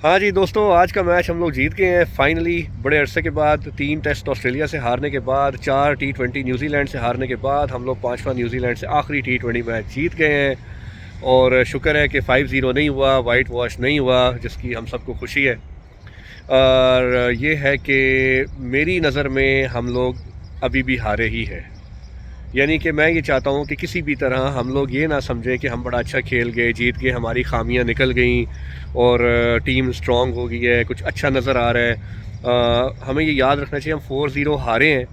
हाँ जी दोस्तों, आज का मैच हम लोग जीत गए हैं फाइनली। बड़े अरसे के बाद 3 टेस्ट ऑस्ट्रेलिया से हारने के बाद, 4 T20 न्यूजीलैंड से हारने के बाद हम लोग 5वां न्यूजीलैंड से आखिरी T20 मैच जीत गए हैं। और शुक्र है कि 5-0 नहीं हुआ, वाइट वॉश नहीं हुआ, जिसकी हम सबको खुशी है। और ये है कि मेरी नज़र में हम लोग अभी भी हारे ही हैं। यानी कि मैं ये चाहता हूँ कि किसी भी तरह हम लोग ये ना समझें कि हम बड़ा अच्छा खेल गए, जीत गए, हमारी खामियां निकल गई और टीम स्ट्रांग हो गई है, कुछ अच्छा नज़र आ रहा है। हमें ये याद रखना चाहिए हम 4-0 हारे हैं।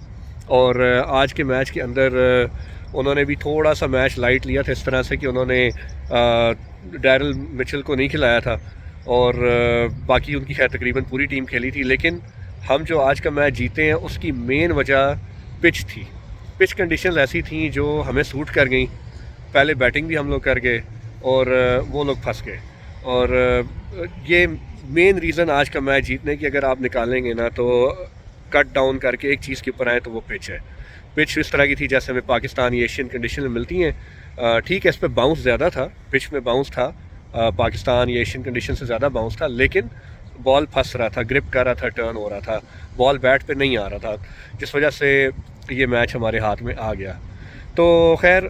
और आज के मैच के अंदर उन्होंने भी थोड़ा सा मैच लाइट लिया था, इस तरह से कि उन्होंने डैरल मिचेल को नहीं खिलाया था और बाकी उनकी खैर तकरीबन पूरी टीम खेली थी। लेकिन हम जो आज का मैच जीते हैं उसकी मेन वजह पिच थी। पिच कंडीशंस ऐसी थी जो हमें सूट कर गई। पहले बैटिंग भी हम लोग कर गए और वो लोग फंस गए। और ये मेन रीज़न आज का मैच जीतने की अगर आप निकालेंगे ना, तो कट डाउन करके एक चीज़ के ऊपर आए तो वो पिच है। पिच इस तरह की थी जैसे हमें पाकिस्तान या एशियन कंडीशन में मिलती हैं। ठीक है, इस पर बाउंस ज़्यादा था, पिच में बाउंस था, पाकिस्तान या एशियन कंडीशन से ज़्यादा बाउंस था, लेकिन बॉल फंस रहा था, ग्रिप कर रहा था, टर्न हो रहा था, बॉल बैट पे नहीं आ रहा था, जिस वजह से ये मैच हमारे हाथ में आ गया। तो खैर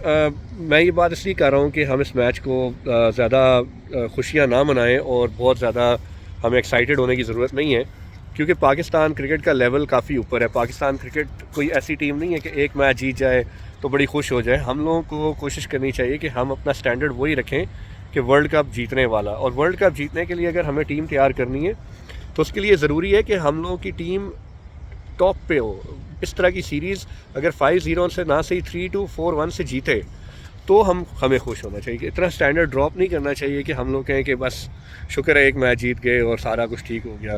मैं ये बात इसलिए कर रहा हूँ कि हम इस मैच को ज़्यादा खुशियाँ ना मनाएं और बहुत ज़्यादा हमें एक्साइटेड होने की ज़रूरत नहीं है, क्योंकि पाकिस्तान क्रिकेट का लेवल काफ़ी ऊपर है। पाकिस्तान क्रिकेट कोई ऐसी टीम नहीं है कि एक मैच जीत जाए तो बड़ी खुश हो जाए। हम लोगों को कोशिश करनी चाहिए कि हम अपना स्टैंडर्ड वही रखें कि वर्ल्ड कप जीतने वाला। और वर्ल्ड कप जीतने के लिए अगर हमें टीम तैयार करनी है तो उसके लिए ज़रूरी है कि हम लोगों की टीम टॉप पे हो। इस तरह की सीरीज़ अगर 5-0 से ना सही 3-2, 4-1 से जीते तो हमें खुश होना चाहिए। कि इतना स्टैंडर्ड ड्रॉप नहीं करना चाहिए कि हम लोग कहें कि बस शुक्र है एक मैच जीत गए और सारा कुछ ठीक हो गया।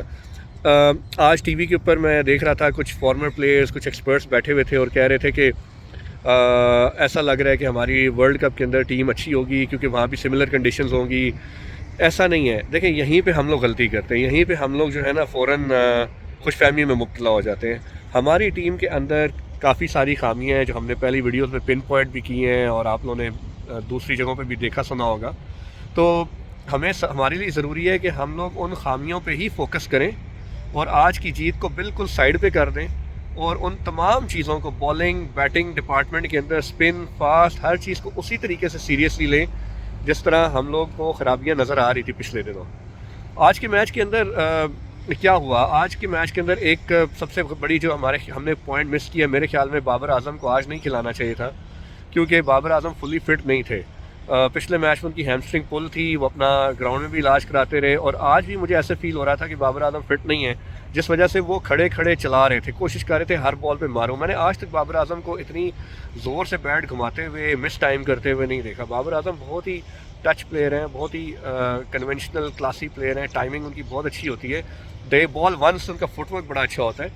आज टीवी के ऊपर मैं देख रहा था, कुछ फॉर्मर प्लेयर्स, कुछ एक्सपर्ट्स बैठे हुए थे और कह रहे थे कि ऐसा लग रहा है कि हमारी वर्ल्ड कप के अंदर टीम अच्छी होगी क्योंकि वहाँ भी सिमिलर कंडीशंस होंगी। ऐसा नहीं है। देखें, यहीं पे हम लोग गलती करते हैं, यहीं पे हम लोग जो है ना फ़ौरन खुशफहमी में मुब्तला हो जाते हैं। हमारी टीम के अंदर काफ़ी सारी खामियां हैं जो हमने पहली वीडियोस में पिन पॉइंट भी की हैं और आप लोगों ने दूसरी जगहों पे भी देखा सुना होगा। तो हमारे लिए ज़रूरी है कि हम लोग उन खामियों पे ही फोकस करें और आज की जीत को बिल्कुल साइड पे कर दें और उन तमाम चीज़ों को, बॉलिंग, बैटिंग डिपार्टमेंट के अंदर, स्पिन, फास्ट, हर चीज़ को उसी तरीके से सीरियसली लें जिस तरह हम लोग को ख़राबियाँ नज़र आ रही थी पिछले दिनों। आज के मैच के अंदर क्या हुआ, आज के मैच के अंदर एक सबसे बड़ी जो हमने पॉइंट मिस किया, मेरे ख्याल में बाबर आजम को आज नहीं खिलाना चाहिए था, क्योंकि बाबर आजम फुली फिट नहीं थे। पिछले मैच में उनकी हैमस्ट्रिंग पुल थी, वो अपना ग्राउंड में भी इलाज कराते रहे और आज भी मुझे ऐसे फील हो रहा था कि बाबर आजम फिट नहीं है, जिस वजह से वो खड़े खड़े चला रहे थे, कोशिश कर रहे थे हर बॉल पे मारो। मैंने आज तक बाबर आजम को इतनी ज़ोर से बैट घुमाते हुए, मिस टाइम करते हुए नहीं देखा। बाबर आजम बहुत ही टच प्लेयर हैं, बहुत ही कन्वेंशनल क्लासी प्लेयर हैं, टाइमिंग उनकी बहुत अच्छी होती है, दे बॉल वंस, उनका फुटवर्क बड़ा अच्छा होता है।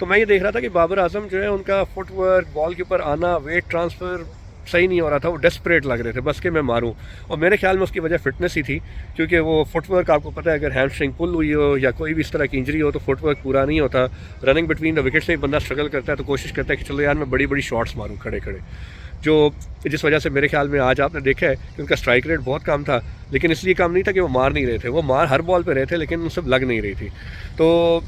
तो मैं ये देख रहा था कि बाबर आजम जो है उनका फुटवर्क, बॉल के ऊपर आना, वेट ट्रांसफ़र सही नहीं हो रहा था, वो डेस्परेट लग रहे थे बस कि मैं मारूं। और मेरे ख्याल में उसकी वजह फिटनेस ही थी, क्योंकि वो फुटवर्क आपको पता है, अगर हैमस्ट्रिंग पुल हुई हो या कोई भी इस तरह की इंजरी हो तो फुटवर्क पूरा नहीं होता। रनिंग बिटवीन द विकेट से ही बंदा स्ट्रगल करता है, तो कोशिश करता है कि चलो यार मैं बड़ी बड़ी शॉट्स मारूं खड़े खड़े, जो जिस वजह से मेरे ख्याल में आज आपने देखा है कि उनका स्ट्राइक रेट बहुत कम था। लेकिन इसलिए कम नहीं था कि वो मार नहीं रहे थे, वो मार हर बॉल पे रहे थे, लेकिन उनसे लग नहीं रही थी। तो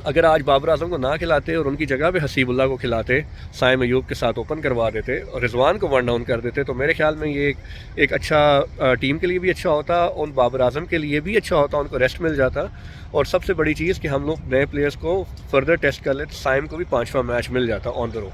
अगर आज बाबर आजम को ना खिलाते और उनकी जगह पे हसीबुल्लाह को खिलाते, साइम अयूब के साथ ओपन करवा देते और रिजवान को वन डाउन कर देते, तो मेरे ख्याल में ये एक अच्छा टीम के लिए भी अच्छा होता, उन बाबर आजम के लिए भी अच्छा होता, उनको रेस्ट मिल जाता। और सबसे बड़ी चीज़ कि हम लोग नए प्लेयर्स को फर्दर टेस्ट कर लेते, साइम को भी 5वां मैच मिल जाता ऑन द रो।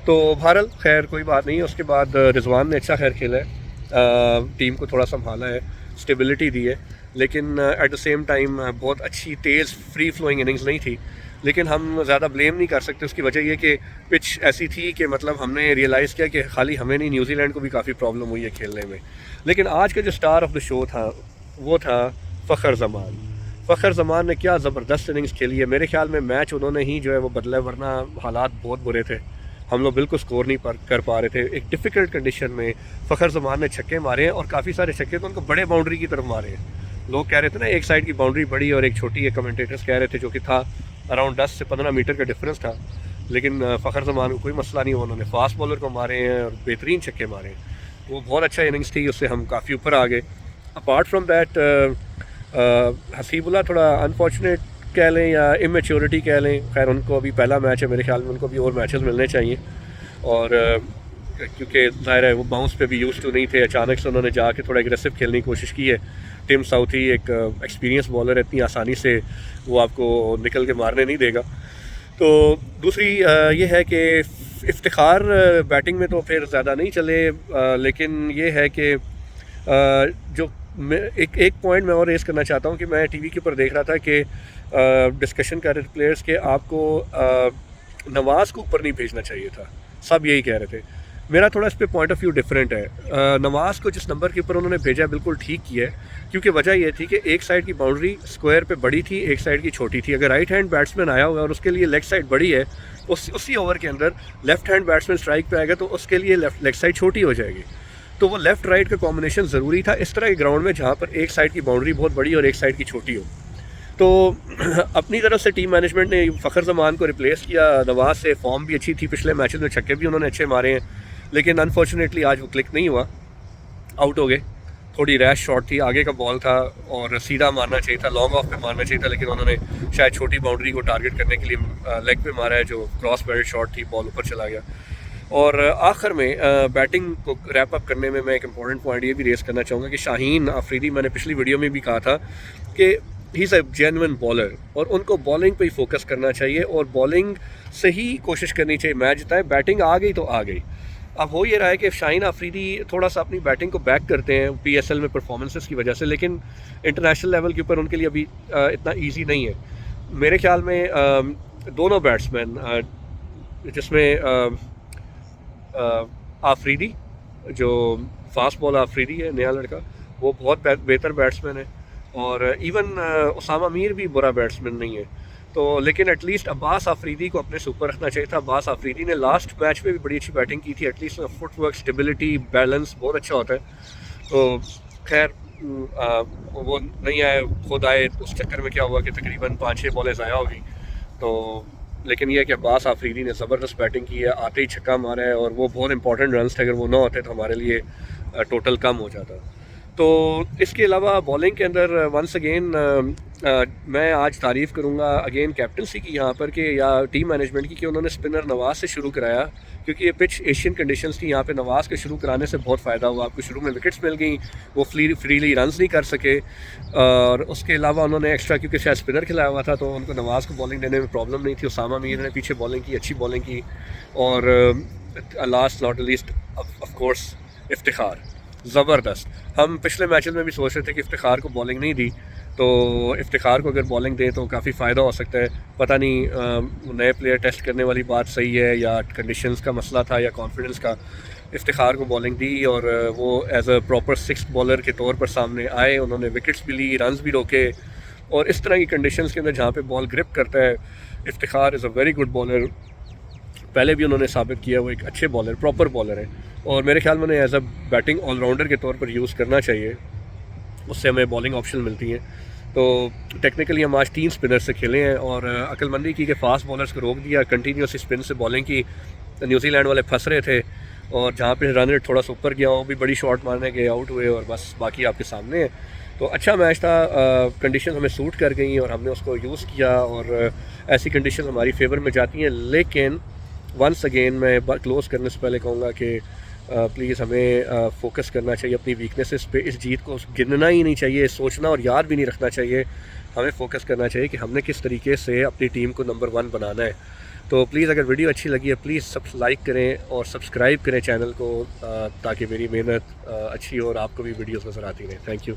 तो बहरहाल खैर कोई बात नहीं है। उसके बाद रिजवान ने अच्छा खैर खेला है, टीम को थोड़ा संभाला है, स्टेबिलिटी दी है, लेकिन एट द सेम टाइम बहुत अच्छी तेज़ फ्री फ्लोइंग इनिंग्स नहीं थी। लेकिन हम ज़्यादा ब्लेम नहीं कर सकते, उसकी वजह ये कि पिच ऐसी थी कि मतलब हमने रियलाइज़ किया कि खाली हमें नहीं, न्यूजीलैंड को भी काफ़ी प्रॉब्लम हुई है खेलने में। लेकिन आज का जो स्टार ऑफ द शो था वो था फ़खर ज़मान। फ़खर ज़मान ने क्या ज़बरदस्त इनिंग्स खेली है। मेरे ख्याल में मैच उन्होंने ही जो है वो बदला, वरना हालात बहुत बुरे थे, हम लोग बिल्कुल स्कोर नहीं कर पा रहे थे। एक डिफ़िकल्ट कंडीशन में फ़खर ज़मान ने छक्के मारे हैं और काफ़ी सारे छक्के तो उनको बड़े बाउंड्री की तरफ मारे हैं। लोग कह रहे थे ना एक साइड की बाउंड्री बड़ी और एक छोटी है, कमेंटेटर्स कह रहे थे, जो कि था अराउंड 10 से 15 मीटर का डिफरेंस था। लेकिन फ़खर ज़मान को कोई मसला नहीं हुआ, उन्होंने फास्ट बॉलर को मारे हैं और बेहतरीन छक्के मारे हैं। वो बहुत अच्छा इनिंग्स थी, उससे हम काफ़ी ऊपर आ गए। अपार्ट फ्राम दैट हसीबुल्ला थोड़ा अनफॉर्चुनेट कह लें या इमेच्योरिटी कह लें, खैर उनको अभी पहला मैच है, मेरे ख्याल में उनको भी और मैचेस मिलने चाहिए। और क्योंकि ज़ाहिर है वो बाउंस पे भी यूज़ टू नहीं थे, अचानक से उन्होंने जाके थोड़ा एग्रेसिव खेलने की कोशिश की है। टिम साउथी एक एक्सपीरियंस बॉलर है, इतनी आसानी से वो आपको निकल के मारने नहीं देगा। तो दूसरी ये है कि इफ्तिखार बैटिंग में तो फिर ज़्यादा नहीं चले, लेकिन ये है कि जो एक पॉइंट मैं और रेस करना चाहता हूँ कि मैं टीवी के ऊपर देख रहा था कि डिस्कशन कर रहे थे प्लेयर्स के आपको नवाज़ को ऊपर नहीं भेजना चाहिए था, सब यही कह रहे थे। मेरा थोड़ा इस पे पॉइंट ऑफ व्यू डिफरेंट है। नवाज़ को जिस नंबर के ऊपर उन्होंने भेजा बिल्कुल ठीक किया है, क्योंकि वजह ये थी कि एक साइड की बाउंड्री स्क्वायर पे बड़ी थी, एक साइड की छोटी थी। अगर राइट हैंड बैट्समैन आया हुआ है और उसके लिए लेग साइड बड़ी है, उसी ओवर के अंदर लेफ्ट हैंड बैट्समैन स्ट्राइक पे आएगा तो उसके लिए लेग साइड छोटी हो जाएगी। तो वो लेफ़्ट राइट का कॉम्बिनेशन ज़रूरी था इस तरह के ग्राउंड में जहाँ पर एक साइड की बाउंड्री बहुत बड़ी और एक साइड की छोटी हो। तो अपनी तरफ से टीम मैनेजमेंट ने फ़खर जमान को रिप्लेस किया नवाज़ से। फॉर्म भी अच्छी थी, पिछले मैचेस में छक्के भी उन्होंने अच्छे मारे हैं, लेकिन अनफॉर्चुनेटली आज वो क्लिक नहीं हुआ, आउट हो गए। थोड़ी रैश शॉट थी, आगे का बॉल था और सीधा मारना चाहिए था, लॉन्ग ऑफ पे मारना चाहिए था, लेकिन उन्होंने शायद छोटी बाउंड्री को टारगेट करने के लिए लेग पे मारा है, जो क्रॉस बैरियर शॉट थी, बॉल ऊपर चला गया। और आखिर में बैटिंग को रैप अप करने में मैं एक इम्पॉर्टेंट पॉइंट ये भी रेस करना चाहूँगा कि शाहीन अफरीदी, मैंने पिछली वीडियो में भी कहा था कि he is a genuine bowler और उनको बॉलिंग पे ही फोकस करना चाहिए और बॉलिंग से ही कोशिश करनी चाहिए मैच जिताए। बैटिंग आ गई तो आ गई। अब हो ये रहा है कि शाहीन अफरीदी थोड़ा सा अपनी बैटिंग को बैक करते हैं PSL में परफॉर्मेंसेस की वजह से, लेकिन इंटरनेशनल लेवल के ऊपर उनके लिए अभी इतना ईजी नहीं है। मेरे ख्याल में दोनों बैट्समैन जिसमें आफरीदी, जो फास्ट बॉल आफरीदी है, नया लड़का, वो बहुत बेहतर बैट्समैन है। और इवन उसामा मीर भी बुरा बैट्समैन नहीं है। तो लेकिन एटलीस्ट अब्बास आफरीदी को अपने से ऊपर रखना चाहिए था। अब्बास आफरीदी ने लास्ट मैच में भी बड़ी अच्छी बैटिंग की थी, एटलीस्ट फुटवर्क, स्टेबिलिटी, बैलेंस बहुत अच्छा होता है। तो खैर वो नहीं आए, खुद आए, उस चक्कर में क्या हुआ कि तकरीबन 5-6 बॉलें ज़ाया हो गई। तो लेकिन यह है कि अब्बास आफरीदी ने ज़बरदस्त बैटिंग की है, आते ही छक्का मारा है और वो बहुत इंपॉर्टेंट रन्स थे, अगर वो ना होते तो हमारे लिए टोटल कम हो जाता। तो इसके अलावा बॉलिंग के अंदर वंस अगेन मैं आज तारीफ़ करूँगा अगेन कैप्टनसी की यहाँ पर कि या टीम मैनेजमेंट की कि उन्होंने स्पिनर नवाज़ से शुरू कराया, क्योंकि ये पिच एशियन कंडीशंस थी। यहाँ पे नवाज़ के शुरू कराने से बहुत फ़ायदा हुआ, आपको शुरू में विकेट्स मिल गई, वो फ्रीली रन्स नहीं कर सके। और उसके अलावा उन्होंने एक्स्ट्रा, क्योंकि शायद स्पिनर खिलाया हुआ था, तो उनको नवाज़ को बॉलिंग देने में प्रॉब्लम नहीं थी। उसामा मीर ने पीछे बॉलिंग की, अच्छी बॉलिंग की। और last not least of course Iftikhar, ज़बरदस्त। हम पिछले मैचेस में भी सोच रहे थे कि इफ्तिखार को बॉलिंग नहीं दी, तो इफ्तिखार को अगर बॉलिंग दें तो काफ़ी फ़ायदा हो सकता है। पता नहीं नए प्लेयर टेस्ट करने वाली बात सही है या कंडीशंस का मसला था या कॉन्फिडेंस का। इफ्तिखार को बॉलिंग दी और वो as a proper sixth bowler के तौर पर सामने आए, उन्होंने विकेट्स भी ली, रन्स भी रोके। और इस तरह की कंडीशंस के अंदर जहाँ पे बॉल ग्रिप करता है, Iftikhar is a very good bowler. पहले भी उन्होंने साबित किया वो एक अच्छे बॉलर, प्रॉपर बॉलर है। और मेरे ख्याल में उन्हें एज अ बैटिंग ऑलराउंडर के तौर पर यूज़ करना चाहिए, उससे हमें बॉलिंग ऑप्शन मिलती हैं। तो टेक्निकली हम आज 3 स्पिनर से खेले हैं और अक्लमंदी की कि फास्ट बॉलर्स को रोक दिया, कंटिन्यूस स्पिन से बॉलिंग की। न्यूजीलैंड वाले फंस रहे थे और जहाँ पे रन रेट थोड़ा सा ऊपर गया, वो भी बड़ी शॉट मारने के आउट हुए और बस बाकी आपके सामने है। तो अच्छा मैच था, कंडीशन हमें सूट कर गई और हमने उसको यूज़ किया और ऐसी कंडीशन हमारी फेवर में जाती हैं। लेकिन वंस अगेन मैं क्लोज़ करने से पहले कहूँगा कि प्लीज़ हमें फोकस करना चाहिए अपनी वीकनेसेस पे। इस जीत को गिनना ही नहीं चाहिए, सोचना और याद भी नहीं रखना चाहिए। हमें फोकस करना चाहिए कि हमने किस तरीके से अपनी टीम को नंबर 1 बनाना है। तो प्लीज़ अगर वीडियो अच्छी लगी है प्लीज़ सब लाइक करें और सब्सक्राइब करें चैनल को, ताकि मेरी मेहनत अच्छी हो और आपको भी वीडियोस नज़र आती रहें। Thank you.